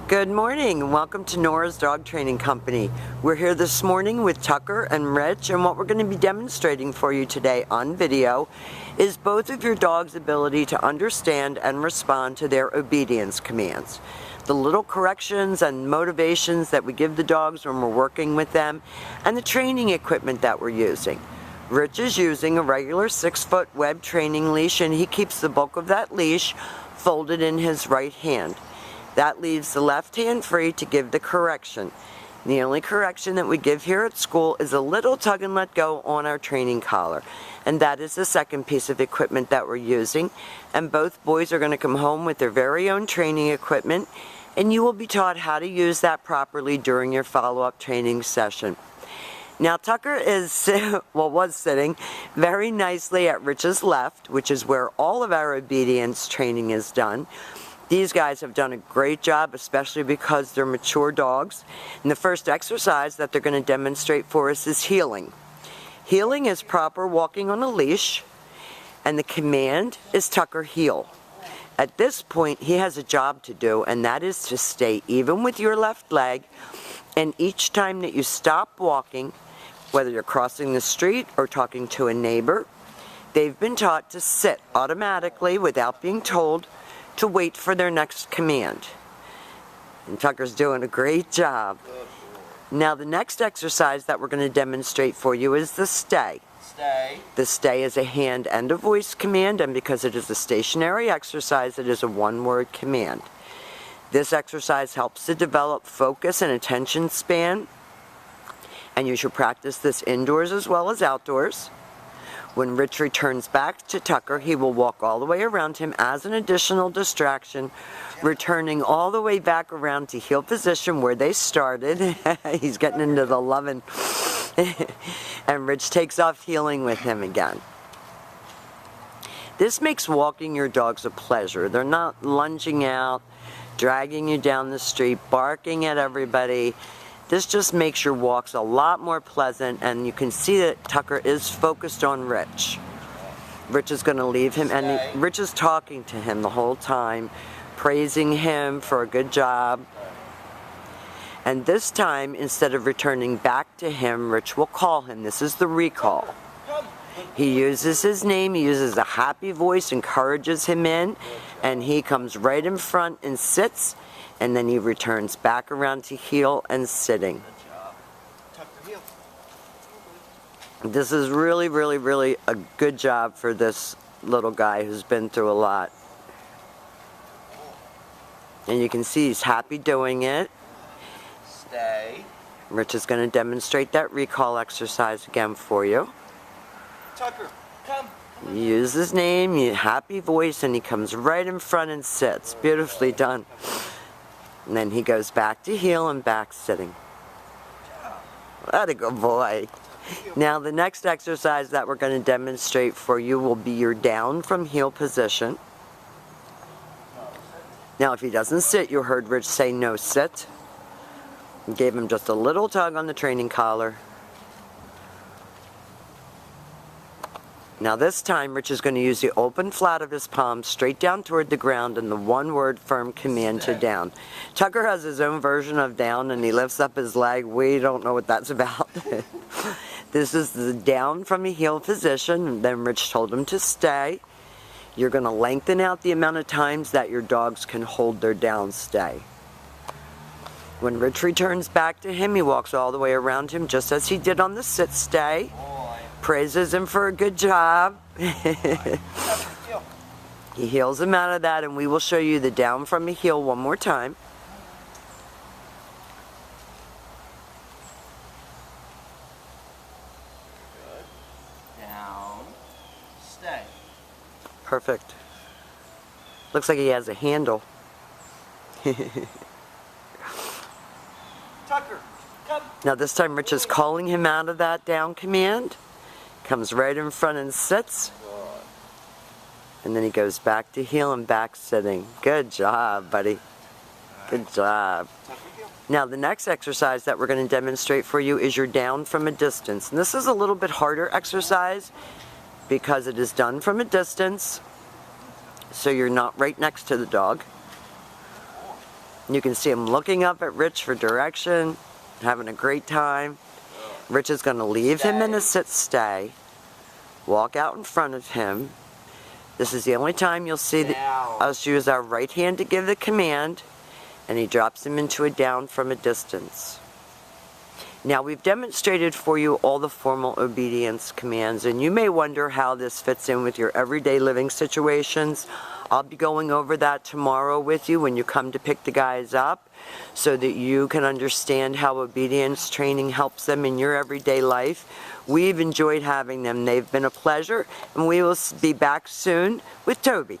Good morning and welcome to Nora's Dog Training Company. We're here this morning with Tucker and Rich, and what we're going to be demonstrating for you today on video is both of your dog's ability to understand and respond to their obedience commands. The little corrections and motivations that we give the dogs when we're working with them, and the training equipment that we're using. Rich is using a regular 6-foot web training leash, and he keeps the bulk of that leash folded in his right hand. That leaves the left hand free to give the correction. The only correction that we give here at school is a little tug and let go on our training collar. And that is the second piece of equipment that we're using. And both boys are going to come home with their very own training equipment, and you will be taught how to use that properly during your follow-up training session. Now Tucker was sitting very nicely at Rich's left, which is where all of our obedience training is done. These guys have done a great job, especially because they're mature dogs. And the first exercise that they're going to demonstrate for us is heeling. Heeling is proper walking on a leash, and the command is Tucker heel. At this point, he has a job to do, and that is to stay even with your left leg, and each time that you stop walking, whether you're crossing the street or talking to a neighbor, they've been taught to sit automatically without being told, to wait for their next command. And Tucker's doing a great job. Now the next exercise that we're going to demonstrate for you is the stay. The stay is a hand and a voice command, and because it is a stationary exercise, it is a one-word command. This exercise helps to develop focus and attention span, and you should practice this indoors as well as outdoors. When Rich returns back to Tucker, he will walk all the way around him as an additional distraction, returning all the way back around to heel position where they started. He's getting into the loving. And Rich takes off heeling with him again. This makes walking your dogs a pleasure. They're not lunging out, dragging you down the street, barking at everybody. This just makes your walks a lot more pleasant, and you can see that Tucker is focused on Rich. Rich is going to leave him, and Rich is talking to him the whole time, praising him for a good job. And this time, instead of returning back to him, Rich will call him. This is the recall. He uses his name, he uses a happy voice, encourages him in, and he comes right in front and sits. And then he returns back around to heel and sitting. This is really, really, really a good job for this little guy who's been through a lot. And you can see he's happy doing it. Stay. Rich is going to demonstrate that recall exercise again for you. Tucker, come. He uses his name, happy voice, and he comes right in front and sits. Beautifully done. And then he goes back to heel and back sitting. What a good boy. Now the next exercise that we're going to demonstrate for you will be your down from heel position. Now if he doesn't sit, you heard Rich say no sit. You gave him just a little tug on the training collar. Now this time, Rich is going to use the open flat of his palm straight down toward the ground and the one-word firm command to down. Tucker has his own version of down, and he lifts up his leg. We don't know what that's about. This is the down from a heel position, and then Rich told him to stay. You're going to lengthen out the amount of times that your dogs can hold their down stay. When Rich returns back to him, he walks all the way around him just as he did on the sit stay. Praises him for a good job. He heels him out of that, and we will show you the down from a heel one more time. Good. Down. Stay. Perfect. Looks like he has a handle. Tucker, come. Now this time Rich is calling him out of that down command. Comes right in front and sits. And then he goes back to heel and back sitting. Good job, buddy. Good job. Now the next exercise that we're going to demonstrate for you is your down from a distance. And this is a little bit harder exercise because it is done from a distance, so you're not right next to the dog. You can see him looking up at Rich for direction, having a great time. Rich is going to leave him in a sit-stay, walk out in front of him. This is the only time you'll see us use our right hand to give the command, and he drops him into a down from a distance. Now, we've demonstrated for you all the formal obedience commands, and you may wonder how this fits in with your everyday living situations. I'll be going over that tomorrow with you when you come to pick the guys up, so that you can understand how obedience training helps them in your everyday life. We've enjoyed having them. They've been a pleasure, and we will be back soon with Toby.